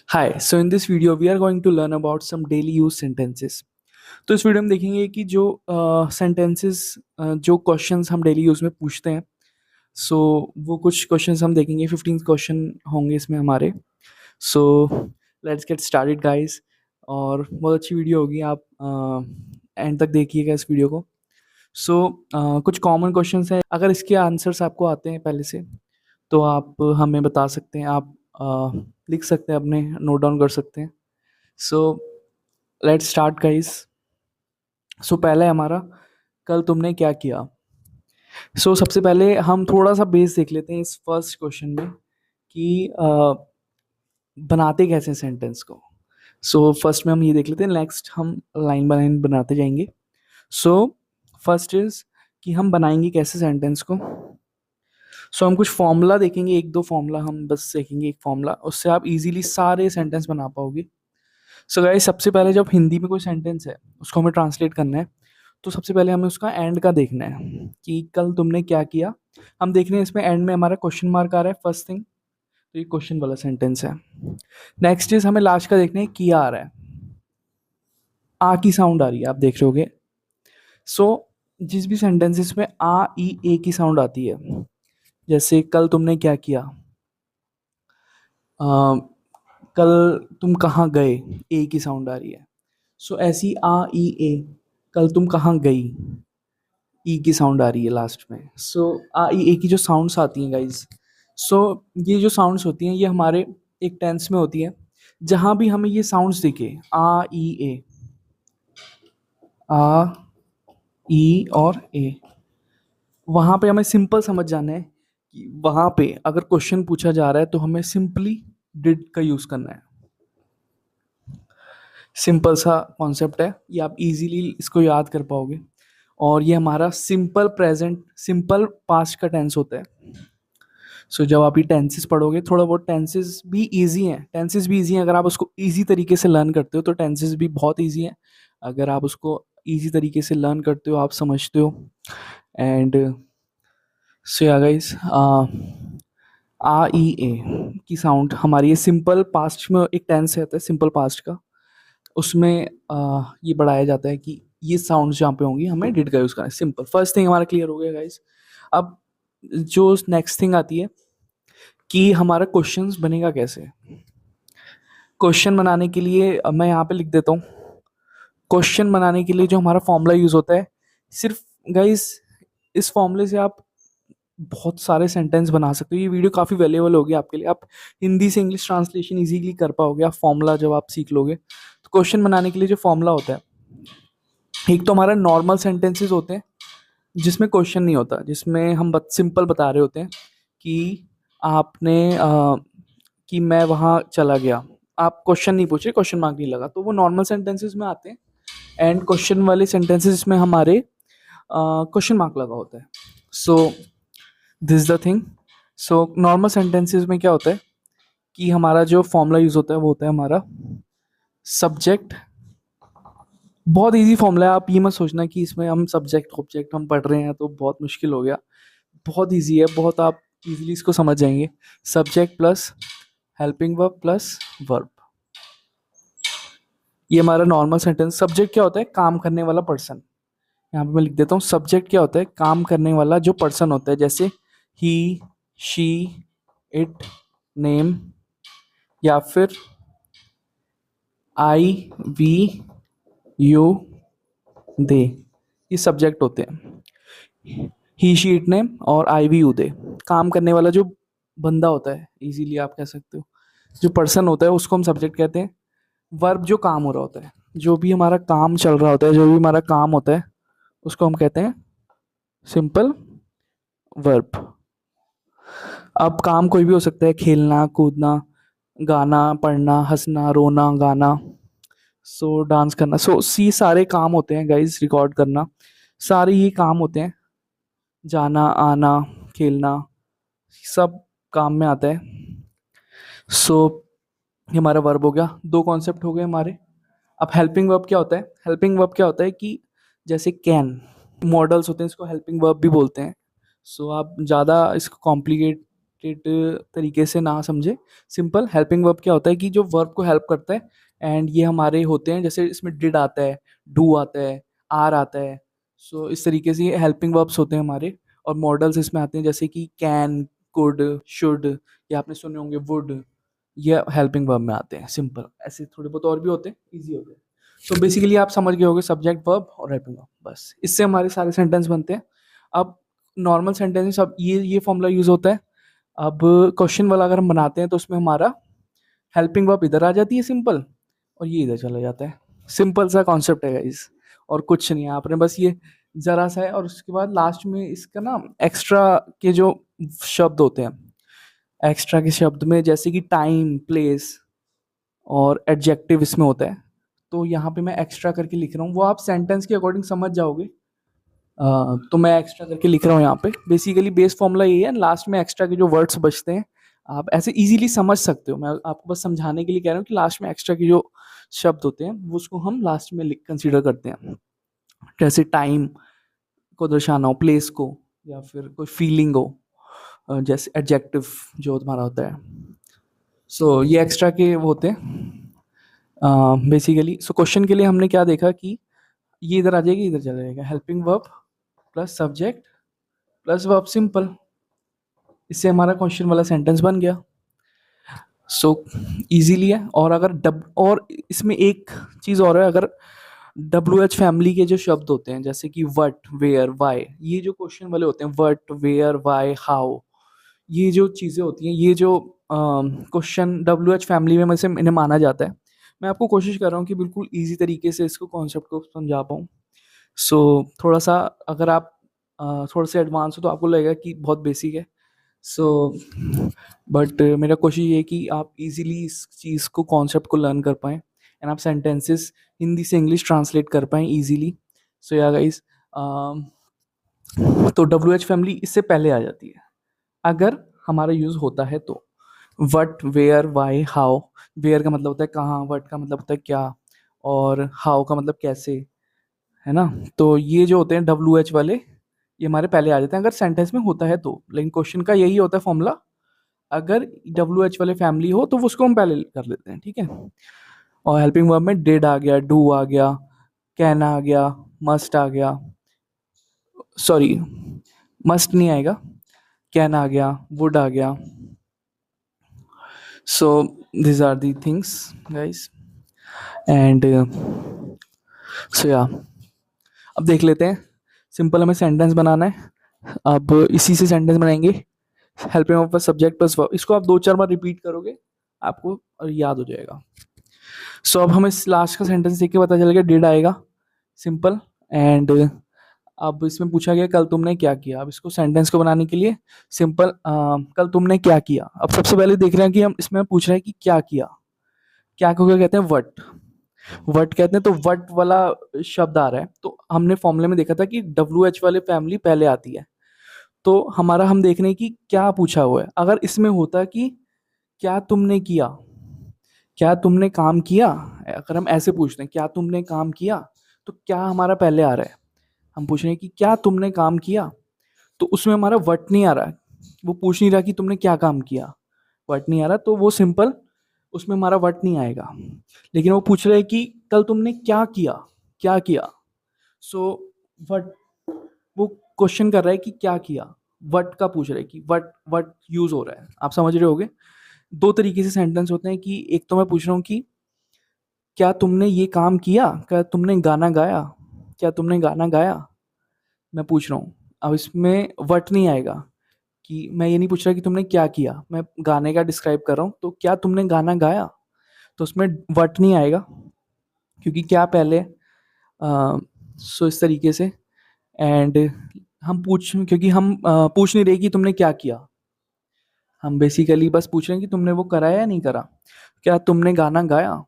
Hi, so in this video we are going to learn about some daily use sentences. तो इस video में देखेंगे कि जो सेंटेंसेस जो क्वेश्चंस हम डेली यूज़ में पूछते हैं, सो वो कुछ क्वेश्चंस हम देखेंगे। 15 क्वेश्चन होंगे इसमें हमारे। So let's get started guys. और बहुत अच्छी वीडियो होगी, आप एंड तक देखिएगा इस वीडियो को। सो कुछ कॉमन क्वेश्चंस हैं, अगर इसके आंसर्स आपको आते हैं पहले से तो आप हमें बता सकते हैं। आप लिख सकते हैं, अपने नोट डाउन कर सकते हैं। So let's start guys. So पहला है हमारा, कल तुमने क्या किया। सबसे पहले हम थोड़ा सा बेस देख लेते हैं इस फर्स्ट क्वेश्चन में कि बनाते कैसे सेंटेंस को। फर्स्ट में हम ये देख लेते हैं, नेक्स्ट हम लाइन बाय लाइन बनाते जाएंगे। सो फर्स्ट इज कि हम बनाएंगे कैसे सेंटेंस को। हम कुछ फॉर्मूला देखेंगे, एक दो फॉर्मूला हम बस देखेंगे, एक फॉर्मूला, उससे आप इजीली सारे सेंटेंस बना पाओगे। गाइस, सबसे पहले जब हिंदी में कोई सेंटेंस है उसको हमें ट्रांसलेट करना है, तो सबसे पहले हमें उसका एंड का देखना है कि कल तुमने क्या किया। हम देख रहे हैं इसमें एंड में हमारा क्वेश्चन मार्क आ रहा है फर्स्ट थिंग, तो ये क्वेश्चन वाला सेंटेंस है। नेक्स्ट इज हमें लास्ट का देखना है, किया आ रहा है, आ की साउंड आ रही है, आप देख रहे होगे। सो जिस भी सेंटेंसेस में आ ई ए की साउंड आती है, जैसे कल तुमने क्या किया, कल तुम कहाँ गए, ए की साउंड आ रही है। ऐसी आ ई ए, कल तुम कहाँ गई, ई की साउंड आ रही है लास्ट में। आ ई ए की जो साउंड्स आती हैं गाइज, सो ये जो साउंड्स होती हैं ये हमारे एक टेंस में होती है। जहाँ भी हमें ये साउंड्स दिखे, आ ई ए, आ ई और ए, वहाँ पे हमें सिंपल समझ जाना है कि वहाँ पे अगर क्वेश्चन पूछा जा रहा है तो हमें सिंपली डिड का यूज़ करना है। सिंपल सा कॉन्सेप्ट है, ये आप इजीली इसको याद कर पाओगे। और ये हमारा सिंपल प्रेजेंट सिंपल पास्ट का टेंस होता है। जब आप ये टेंसेस पढ़ोगे, थोड़ा बहुत टेंसेस भी इजी हैं, अगर आप उसको इजी तरीके से लर्न करते हो तो टेंसेस भी बहुत इजी हैं। अगर आप उसको इजी तरीके से लर्न करते हो, आप समझते हो। एंड या गाइस, आ ई ए की साउंड हमारी, ये सिंपल पास्ट में एक टेंस रहता है सिंपल पास्ट का, उसमें ये बढ़ाया जाता है कि ये साउंड जहाँ पे होंगी हमें डिड का यूज़ करना है। सिंपल फर्स्ट थिंग हमारा क्लियर हो गया गाइस। अब जो नेक्स्ट थिंग आती है कि हमारा क्वेश्चंस बनेगा कैसे। क्वेश्चन बनाने के लिए मैं यहाँ पे लिख देता हूँ। क्वेश्चन बनाने के लिए जो हमारा फॉर्मूला यूज़ होता है, सिर्फ गाइस इस फॉर्मूले से आप बहुत सारे सेंटेंस बना सकते हो। ये वीडियो काफ़ी वैल्यूएबल होगी आपके लिए, आप हिंदी से इंग्लिश ट्रांसलेशन इजीली कर पाओगे आप फॉर्मूला जब आप सीख लोगे। तो क्वेश्चन बनाने के लिए जो फॉर्मूला होता है, एक तो हमारा नॉर्मल सेंटेंसेस होते हैं जिसमें क्वेश्चन नहीं होता, जिसमें हम सिंपल बता रहे होते हैं कि आपने कि मैं वहाँ चला गया, आप क्वेश्चन नहीं पूछे, क्वेश्चन मार्क नहीं लगा, तो वो नॉर्मल सेंटेंसेस में आते हैं। एंड क्वेश्चन वाले सेंटेंसेस में हमारे क्वेश्चन मार्क लगा होता है। This the thing. Normal sentences में क्या होता है कि हमारा जो फॉर्मूला यूज़ होता है वो होता है हमारा सब्जेक्ट। बहुत इजी फॉर्मूला है, आप ये मत सोचना कि इसमें हम सब्जेक्ट ऑब्जेक्ट हम पढ़ रहे हैं तो बहुत मुश्किल हो गया। बहुत इजी है, बहुत आप इजीली इसको समझ जाएंगे। Subject plus helping verb plus verb, ये हमारा नॉर्मल सेंटेंस। सब्जेक्ट क्या होता है, काम करने वाला पर्सन। यहाँ पे मैं लिख देता हूँ, सब्जेक्ट क्या होता है, काम करने वाला जो पर्सन होता है, जैसे ही, शी, इट, नेम, या फिर आई, वी, यू, दे, ये सब्जेक्ट होते हैं। ही, शी, इट, नेम और आई, वी, यू, दे, काम करने वाला जो बंदा होता है, इजीली आप कह सकते हो जो पर्सन होता है उसको हम सब्जेक्ट कहते हैं। वर्ब जो काम हो रहा होता है, जो भी हमारा काम चल रहा होता है, जो भी हमारा काम होता है उसको हम कहते हैं सिंपल वर्ब। अब काम कोई भी हो सकता है, खेलना, कूदना, गाना, पढ़ना, हंसना, रोना, गाना, डांस करना। सी सारे काम होते हैं गाइज, रिकॉर्ड करना, सारे ये काम होते हैं। जाना, आना, खेलना, सब काम में आता है। सो ये हमारा वर्ब हो गया, दो कॉन्सेप्ट हो गए हमारे। अब हेल्पिंग वर्ब क्या होता है, हेल्पिंग वर्ब क्या होता है कि जैसे कैन, मॉडल्स होते हैं, इसको हेल्पिंग वर्ब भी बोलते हैं। आप ज़्यादा इसको कॉम्प्लिकेट तरीके से ना समझे। सिंपल हेल्पिंग वर्ब क्या होता है कि जो वर्ब को हेल्प करता है, एंड ये हमारे होते हैं, जैसे इसमें डिड आता है, डू आता है, आर आता है। सो इस तरीके से ये हेल्पिंग वर्ब्स होते हैं हमारे। और मॉडल्स इसमें आते हैं जैसे कि कैन, कुड, शुड, या आपने सुने होंगे वुड, ये हेल्पिंग वर्ब में आते हैं। सिंपल ऐसे थोड़े बहुत और भी होते हैं, इजी होते हैं। सो बेसिकली आप समझ गए होगे सब्जेक्ट वर्ब और हेल्पिंग वर्ब, बस इससे हमारे सारे सेंटेंस बनते हैं। अब नॉर्मल सेंटेंस, अब ये फॉर्मूला यूज होता है। अब क्वेश्चन वाला अगर हम बनाते हैं तो उसमें हमारा हेल्पिंग वर्ब इधर आ जाती है सिंपल, और ये इधर चला जाता है। सिंपल सा कॉन्सेप्ट है गाइस, और कुछ नहीं है। आपने बस ये जरा सा है, और उसके बाद लास्ट में इसका ना एक्स्ट्रा के जो शब्द होते हैं, एक्स्ट्रा के शब्द में जैसे कि टाइम, प्लेस और एडजेक्टिव इसमें होता है। तो यहाँ पे मैं एक्स्ट्रा करके लिख रहा हूँ, वो आप सेंटेंस के अकॉर्डिंग समझ जाओगे। तो मैं एक्स्ट्रा करके लिख रहा हूँ यहाँ पे। बेसिकली बेस फॉर्मूला ये है, लास्ट में एक्स्ट्रा के जो वर्ड्स बचते हैं आप ऐसे इजीली समझ सकते हो। मैं आपको बस समझाने के लिए कह रहा हूँ कि लास्ट में एक्स्ट्रा के जो शब्द होते हैं वो उसको हम लास्ट में कंसीडर करते हैं। जैसे टाइम को दर्शाना हो, प्लेस को, या फिर कोई फीलिंग हो, जैसे एडजेक्टिव जो तुम्हारा होता है। सो ये एक्स्ट्रा के वो होते हैं बेसिकली। सो क्वेश्चन के लिए हमने क्या देखा कि ये इधर आ जाएगी, इधर चला जाएगा, helping verb plus subject plus verb simple. इससे हमारा क्वेश्चन वाला सेंटेंस बन गया। सो इजीली है। और अगर और इसमें एक चीज़ और है, अगर WH फैमिली के जो शब्द होते हैं जैसे कि वट, वेयर, वाई, ये जो क्वेश्चन वाले होते हैं, वट, वेयर, वाई, हाउ, ये जो चीज़ें होती हैं, ये जो क्वेश्चन WH फैमिली में से इन्हें माना जाता है। मैं आपको कोशिश कर रहा हूँ कि बिल्कुल इजी तरीके से इसको कॉन्सेप्ट को समझा पाऊँ। सो थोड़ा सा अगर आप थोड़ा सा एडवांस हो तो आपको लगेगा कि बहुत बेसिक है। सो बट मेरा कोशिश ये है कि आप इजीली इस चीज़ को, कॉन्सेप्ट को लर्न कर पाएँ, एंड आप सेंटेंसेस हिंदी से इंग्लिश ट्रांसलेट कर पाएँ इजीली। सो या गाइस, तो WH फैमिली इससे पहले आ जाती है अगर हमारा यूज़ होता है तो। What, where, why, how. Where का मतलब होता है कहाँ, वट का मतलब होता है क्या, और हाउ का मतलब कैसे, है ना। तो ये जो होते हैं WH वाले, ये हमारे पहले आ जाते हैं अगर सेंटेंस में होता है तो। लेकिन क्वेश्चन का यही होता है फॉर्मूला, अगर WH वाले फैमिली हो तो उसको हम पहले कर लेते हैं, ठीक है। और हेल्पिंग वर्ब में डिड आ गया, डू आ गया, कैन आ गया, मस्ट आ गया, सॉरी मस्ट नहीं आएगा, कैन आ गया, वुड आ गया। So these are the things guys, and so yeah अब देख लेते हैं। सिंपल हमें सेंटेंस बनाना है, अब इसी से सेंटेंस बनाएंगे। Helping verb plus subject plus verb, इसको आप 2-4 बार रिपीट करोगे, आपको याद हो जाएगा। सो अब हमें इस लास्ट का सेंटेंस देख के पता चल गया, डिड आएगा सिंपल। एंड अब इसमें पूछा गया कल तुमने क्या किया। अब इसको सेंटेंस को बनाने के लिए सिंपल, कल तुमने क्या किया। अब सबसे पहले देख रहे हैं कि हम इसमें पूछ रहे हैं कि क्या किया। क्या को क्या कहते हैं, वट। वट कहते हैं, तो वट वाला शब्द आ रहा है, तो हमने फॉर्मूले में देखा था कि WH वाले फैमिली पहले आती है। तो हमारा हम देख रहे हैं कि क्या पूछा हुआ है। अगर इसमें होता कि क्या तुमने किया, क्या तुमने काम किया, अगर हम ऐसे पूछ रहे हैं क्या तुमने काम किया, तो क्या हमारा पहले आ रहा है। हम पूछ रहे हैं कि क्या तुमने काम किया, तो उसमें हमारा वट नहीं आ रहा है। वो पूछ नहीं रहा कि तुमने क्या काम किया, वट नहीं आ रहा, तो वो सिंपल उसमें हमारा वट नहीं आएगा। लेकिन वो पूछ रहे हैं कि कल तुमने क्या किया, क्या किया। सो वट, वो क्वेश्चन कर रहा है कि क्या किया, वट का पूछ रहा है कि वट वट यूज हो रहा है। आप समझ रहे होगे। दो तरीके से सेंटेंस होते हैं कि एक तो मैं पूछ रहा हूँ कि क्या तुमने ये काम किया, क्या तुमने गाना गाया, क्या तुमने गाना गाया, मैं पूछ रहा हूँ। अब इसमें वट नहीं आएगा, कि मैं ये नहीं पूछ रहा कि तुमने क्या किया, मैं गाने का डिस्क्राइब कर रहा हूँ, तो क्या तुमने गाना गाया, तो उसमें वट नहीं आएगा क्योंकि क्या पहले। सो इस तरीके से। एंड हम पूछ, क्योंकि हम पूछ नहीं रहे कि तुमने क्या किया, हम बेसिकली बस पूछ रहे हैं कि तुमने वो करा या नहीं करा, क्या तुमने गाना गाया।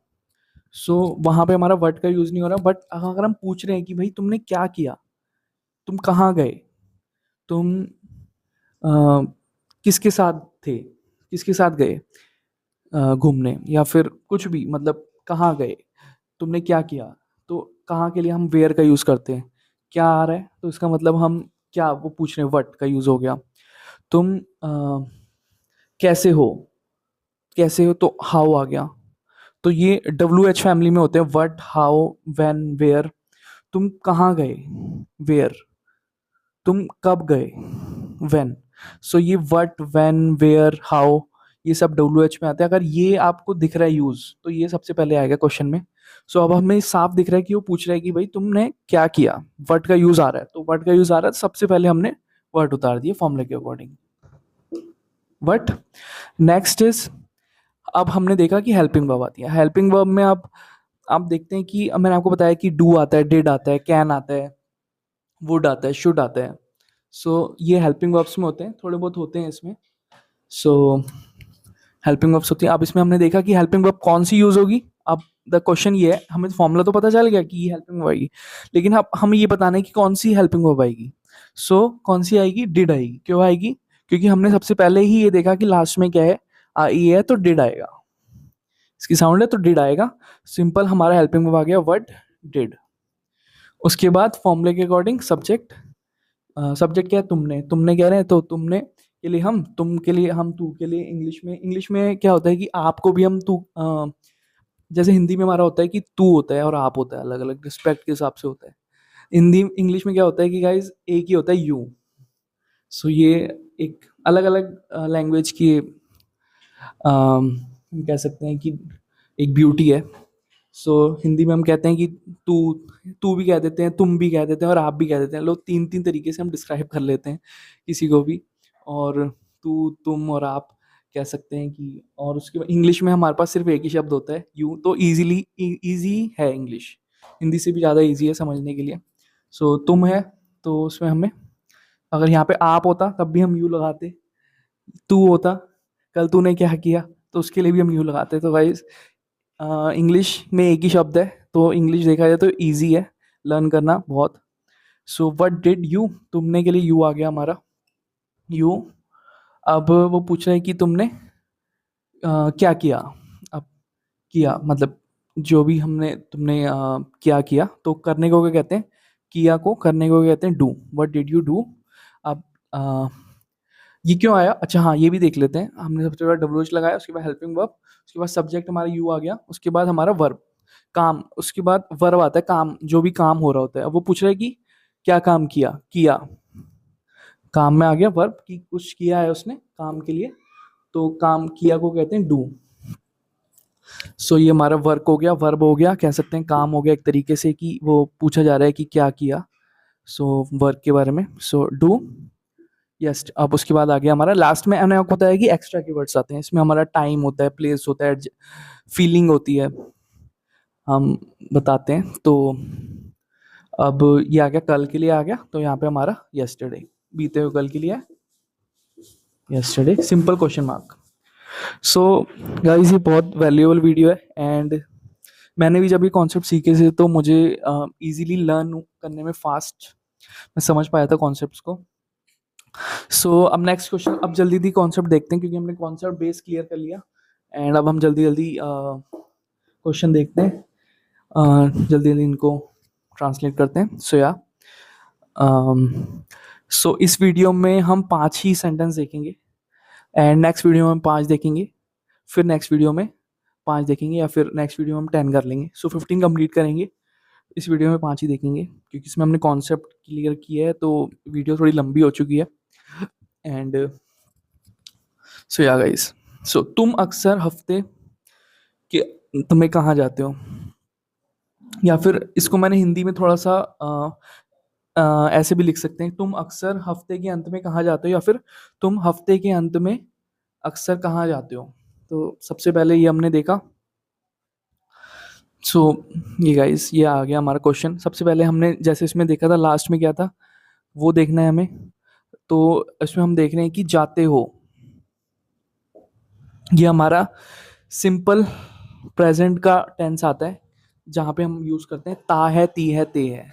सो वहाँ पे हमारा वर्ड का यूज़ नहीं हो रहा। बट अगर हम पूछ रहे हैं कि भाई तुमने क्या किया, तुम कहाँ गए, तुम किसके साथ थे, किसके साथ गए घूमने, या फिर कुछ भी, मतलब कहाँ गए, तुमने क्या किया। तो कहाँ के लिए हम वेयर का यूज़ करते हैं। क्या आ रहा है तो इसका मतलब हम क्या वो पूछ रहे हैं, वट का यूज़ हो गया। तुम कैसे हो, कैसे हो तो हाउ आ गया। तो ये WH फैमिली में होते हैं, व्हाट, हाउ, व्हेन, वेयर। तुम कहाँ गए, वेयर। तुम कब गए, व्हेन। सो ये व्हाट, व्हेन, वेयर, हाउ, ये सब WH में आते हैं। अगर ये आपको दिख रहा है यूज, तो ये सबसे पहले आएगा क्वेश्चन में। सो अब हमें साफ दिख रहा है कि वो पूछ रहा है कि भाई तुमने क्या किया, व्हाट का यूज आ रहा है, तो व्हाट का यूज आ रहा है, तो सबसे पहले हमने व्हाट उतार दिया फॉर्मूला के अकॉर्डिंग, व्हाट। नेक्स्ट इज, अब हमने देखा कि हेल्पिंग वर्ब आती है। हेल्पिंग वर्ब में आप देखते हैं कि अब मैंने आपको बताया कि डू आता है, डिड आता है, कैन आता है, वुड आता है, शुड आता है। सो ये हेल्पिंग वर्ब्स में होते हैं, थोड़े बहुत होते हैं इसमें। सो हेल्पिंग वर्ब्स होती है। अब इसमें हमने देखा कि हेल्पिंग वर्ब कौन सी यूज होगी। अब द क्वेश्चन ये है, हमें फॉर्मूला तो पता चल गया कि ये हेल्पिंग वर्ब आएगी, लेकिन अब हमें ये बताना है कि कौन सी हेल्पिंग वर्ब आएगी। सो कौन सी आएगी, डिड आएगी। क्यों आएगी, क्योंकि हमने सबसे पहले ही ये देखा कि लास्ट में क्या है, आई है, तो डिड आएगा। इसकी साउंड है तो डिड आएगा। सिंपल हमारा हेल्पिंग वर्ब आ गया वर्ड, डिड। उसके बाद फॉर्मूले के अकॉर्डिंग सब्जेक्ट, सब्जेक्ट क्या है, तुमने, तुमने कह रहे हैं तो तुमने के लिए हम, तुम के लिए हम, तू के लिए। इंग्लिश में क्या होता है कि आपको भी हम तू, जैसे हिंदी में हमारा होता है कि तू होता है और आप होता है, अलग अलग रिस्पेक्ट के हिसाब से होता है। हिंदी इंग्लिश में क्या होता है कि गाइज एक ही होता है, यू। सो ये एक अलग अलग लैंग्वेज की हम कह सकते हैं कि एक ब्यूटी है। सो हिंदी में हम कहते हैं कि तू, तू भी कह देते हैं, तुम भी कह देते हैं और आप भी कह देते हैं। लोग तीन तीन तरीके से हम डिस्क्राइब कर लेते हैं किसी को भी। और तू, तुम और आप कह सकते हैं कि, और उसके बाद इंग्लिश में हमारे पास सिर्फ एक ही शब्द होता है, यू। तो इजीली इजी है इंग्लिश, हिंदी से भी ज़्यादा इजी है समझने के लिए। सो तुम है, तो उसमें हमें, अगर यहाँ पे आप होता तब भी हम यू लगाते। तू होता, कल तूने क्या किया, तो उसके लिए भी हम यू लगाते। तो गाइस इंग्लिश में एक ही शब्द है, तो इंग्लिश देखा जाए तो इजी है लर्न करना बहुत। सो व्हाट डिड यू, तुमने के लिए यू आ गया हमारा, यू। अब वो पूछ रहे हैं कि तुमने क्या किया। अब किया मतलब जो भी हमने, तुमने क्या किया, तो करने को क्या कहते हैं, किया को करने को क्या कहते हैं, do. What did you do. अब ये क्यों आया, अच्छा हाँ, ये भी देख लेते हैं। हमने सबसे पहले WH लगाया, उसके बाद हेल्पिंग वर्ब, उसके बाद सब्जेक्ट हमारा यू आ गया, उसके बाद हमारा वर्ब, काम, उसके बाद वर्ब आता है काम, जो भी काम हो रहा होता है। अब वो पूछ रहा है कि क्या काम किया, किया, काम में आ गया वर्ब कि कुछ किया है उसने काम के लिए, तो काम किया को कहते हैं डू। सो ये हमारा वर्क हो गया, वर्ब हो गया, कह सकते हैं काम हो गया एक तरीके से, कि वो पूछा जा रहा है कि क्या किया। सो वर्क के बारे में, सो डू। यस, अब उसके बाद आ गया हमारा लास्ट में, मैंने आपको बताया कि एक्स्ट्रा कीवर्ड्स आते हैं इसमें। हमारा टाइम होता है, प्लेस होता है, फीलिंग होती है, हम बताते हैं। तो अब ये आ गया, कल के लिए आ गया, तो यहाँ पे हमारा यस्टरडे, बीते हुए कल के लिए yesterday, simple question mark. So guys ये बहुत वैल्यूएबल वीडियो है, एंड मैंने भी जब ये कॉन्सेप्ट सीखे थे तो मुझे इजीली लर्न करने में फास्ट मैं समझ पाया था कॉन्सेप्ट्स को। सो अब नेक्स्ट क्वेश्चन, अब जल्दी जल्दी कॉन्सेप्ट देखते हैं, क्योंकि हमने कॉन्सेप्ट बेस क्लियर कर लिया। एंड अब हम जल्दी जल्दी क्वेश्चन देखते हैं, जल्दी जल्दी इनको ट्रांसलेट करते हैं। सो इस वीडियो में हम 5 ही सेंटेंस देखेंगे, एंड नेक्स्ट वीडियो में हम 5 देखेंगे, फिर नेक्स्ट वीडियो में 5 देखेंगे, या फिर नेक्स्ट वीडियो में हम 10 कर लेंगे। सो 15 कंप्लीट करेंगे, इस वीडियो में 5 ही देखेंगे, क्योंकि इसमें हमने कॉन्सेप्ट क्लियर किया है, तो वीडियो थोड़ी लंबी हो चुकी है। एंड सो या गाइस, सो तुम अक्सर हफ्ते के तुम्हें कहाँ जाते हो, या फिर इसको मैंने हिंदी में थोड़ा सा ऐसे भी लिख सकते हैं, तुम अक्सर हफ्ते के अंत में कहाँ जाते हो, या फिर तुम हफ्ते के अंत में अक्सर कहाँ जाते हो। तो सबसे पहले ये हमने देखा। सो ये गाइस, ये आ गया हमारा क्वेश्चन। सबसे पहले हमने जैसे इसमें देखा था, लास्ट में क्या था वो देखना है हमें। तो इसमें हम देख रहे हैं कि जाते हो, ये हमारा सिंपल प्रेजेंट का टेंस आता है, जहाँ पे हम यूज करते हैं ता है, ती है, ते है।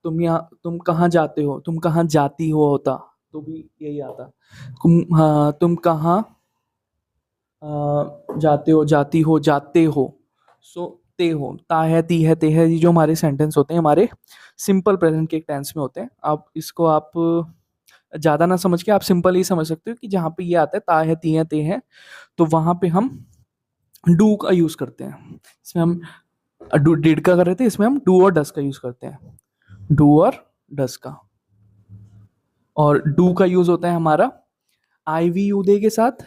तुम कहाँ जाते हो, तुम कहाँ जाती हो होता, तो भी यही आता। हाँ, तुम कहाँ जाते हो, जाती हो, जाते हो। सो ते हो, ता है, ती है, ते है, ये जो हमारे सेंटेंस होते हैं हमारे सिंपल प्रेजेंट के टेंस में होते हैं। अब इसको आप ज़्यादा ना समझ के आप सिंपल ही समझ सकते हो कि जहाँ पे ये आता है ता है ती है ते है, तो वहाँ पे हम डू का यूज़ करते हैं। इसमें हम डू डिड का कर रहे थे, इसमें हम डू और डस का यूज़ करते हैं, डू और डस का। और डू का यूज़ होता है हमारा आई वी यू दे के साथ,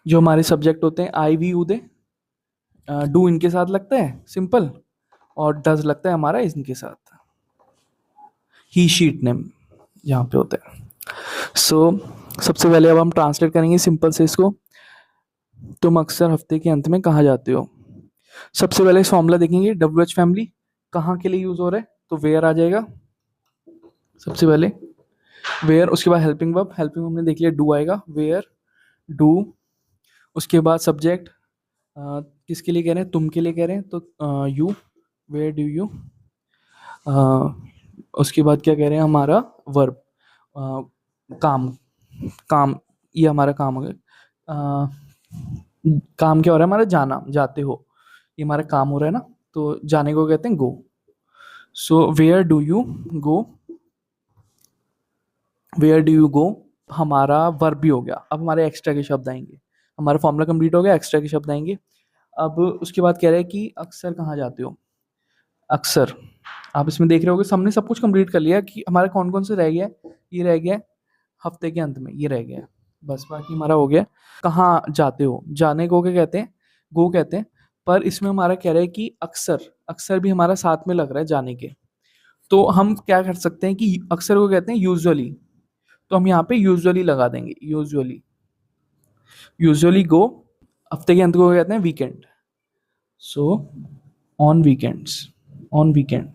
जो हमारे सब्जेक्ट होते हैं आई वी यू दे, डू इनके साथ लगता है सिंपल, और डज लगता है हमारा इनके साथ, ही शीट नेम यहाँ पे होता है। सो सबसे पहले अब हम ट्रांसलेट करेंगे सिंपल से इसको। तुम अक्सर हफ्ते के अंत में कहाँ जाते हो? सबसे पहले फॉर्मूला देखेंगे, डब्ल्यू एच फैमिली कहाँ के लिए यूज हो रहा है, तो वेयर आ जाएगा सबसे पहले, वेयर। उसके बाद हेल्पिंग वर्ब, हेल्पिंग हमने देख लिया, डू आएगा, वेयर डू। उसके बाद सब्जेक्ट किसके लिए कह रहे हैं, तुम के लिए कह रहे हैं, तो यू, वेयर डू यू। उसके बाद क्या कह रहे हैं, हमारा वर्ब, काम, काम, ये हमारा काम हो गया। काम क्या हो रहा है हमारा, जाना, जाते हो, ये हमारा काम हो रहा है ना, तो जाने को कहते हैं go. So where do you go, where do you go हमारा वर्ब भी हो गया। अब हमारे एक्स्ट्रा के शब्द आएंगे, हमारा फॉर्मूला कंप्लीट हो गया, एक्स्ट्रा के शब्द आएंगे। अब उसके बाद कह रहे हैं कि अक्सर कहाँ जाते हो, अक्सर। आप इसमें देख रहे होगे हमने सब कुछ कंप्लीट कर लिया कि हमारा कौन कौन से रह गया है, ये रह गया है हफ्ते के अंत में, ये रह गया है बस, बाकी हमारा हो गया। कहाँ जाते हो, जाने को क्या कहते हैं, गो कहते हैं, पर इसमें हमारा कह रहा है कि अक्सर, अक्सर भी हमारा साथ में लग रहा है जाने के, तो हम क्या कर सकते हैं कि अक्सर को कहते हैं यूजुअली, तो हम यहाँ पे यूजुअली लगा देंगे, यूजुअली, यूजुअली गो। हफ्ते के अंत को कहते हैं weekend, so on weekends, on weekend,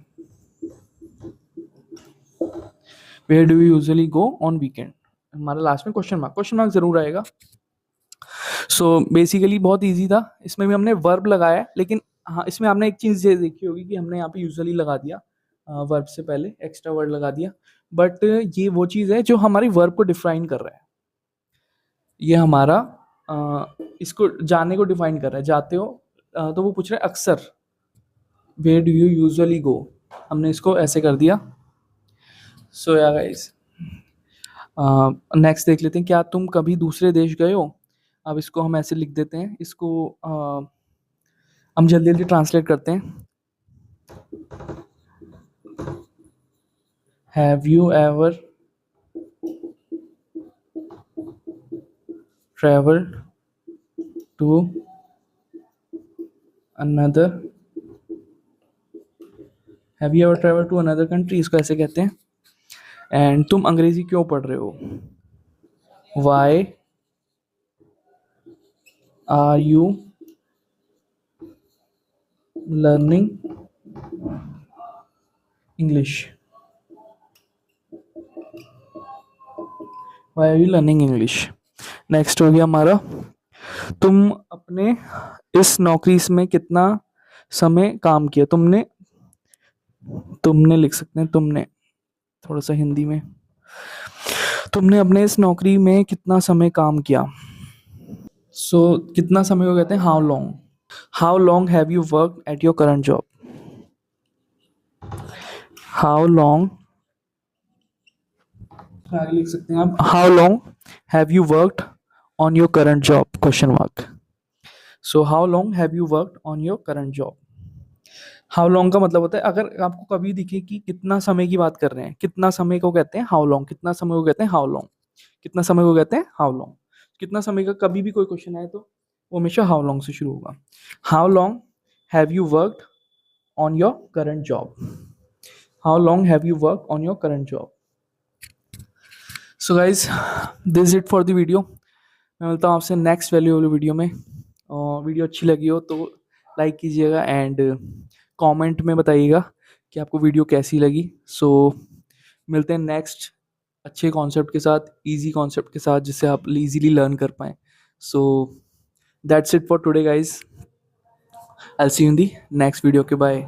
where do you usually go on weekend. हमारा लास्ट में क्वेश्चन मार्क, क्वेश्चन मार्क जरूर आएगा। सो बेसिकली बहुत इजी था, इसमें भी हमने वर्ब लगाया है, लेकिन हाँ इसमें आपने एक चीज़ ये देखी होगी कि हमने यहाँ पे यूजुअली लगा दिया, वर्ब से पहले एक्स्ट्रा वर्ड लगा दिया, बट ये वो चीज़ है जो हमारी वर्ब को डिफाइन कर रहा है, ये हमारा इसको जाने को डिफाइन कर रहा है, जाते हो, तो वो पूछ रहा है अक्सर, वेयर डू यू यूजुअली गो, हमने इसको ऐसे कर दिया। सो या गाइस, नेक्स्ट देख लेते हैं, क्या तुम कभी दूसरे देश गए हो। अब इसको हम ऐसे लिख देते हैं, इसको हम जल्दी जल्दी ट्रांसलेट करते हैं। Have you ever travelled to another, have you ever travelled to another country, इसको ऐसे कहते हैं। एंड तुम अंग्रेजी क्यों पढ़ रहे हो, why are you learning English, why are you learning English. Next हो गया हमारा, तुम अपने इस नौकरी में कितना समय काम किया, तुमने, तुमने लिख सकते हैं, तुमने थोड़ा सा हिंदी में, तुमने अपने इस नौकरी में कितना समय काम किया। सो कितना समय को कहते हैं how long, how long have you work at your current job, how long, आगे लिख सकते हैं आप, how long have you worked on your current job, question mark. So how long have you worked on your current job. How long का मतलब होता है अगर आपको कभी दिखे कि कितना समय की बात कर रहे हैं, कितना समय को कहते हैं हाउ लॉन्ग, कितना समय को कहते हैं हाउ लॉन्ग, कितना समय को कहते हैं हाउ लॉन्ग। कितना समय का कभी भी कोई क्वेश्चन आए तो वो हमेशा हाउ लॉन्ग से शुरू होगा। How long have you worked on your current job, how long have you work on your current job. So guys this it for the video, मैं मिलता हूँ आपसे नेक्स्ट वैल्यू वाली वीडियो में। और वीडियो अच्छी लगी हो तो लाइक कीजिएगा एंड कमेंट में बताइएगा कि आपको वीडियो कैसी लगी। सो मिलते हैं नेक्स्ट अच्छे कॉन्सेप्ट के साथ, इजी कॉन्सेप्ट के साथ, जिससे आप इजीली लर्न कर पाएँ। So that's it for today guys, I will see you in the next video के, बाय।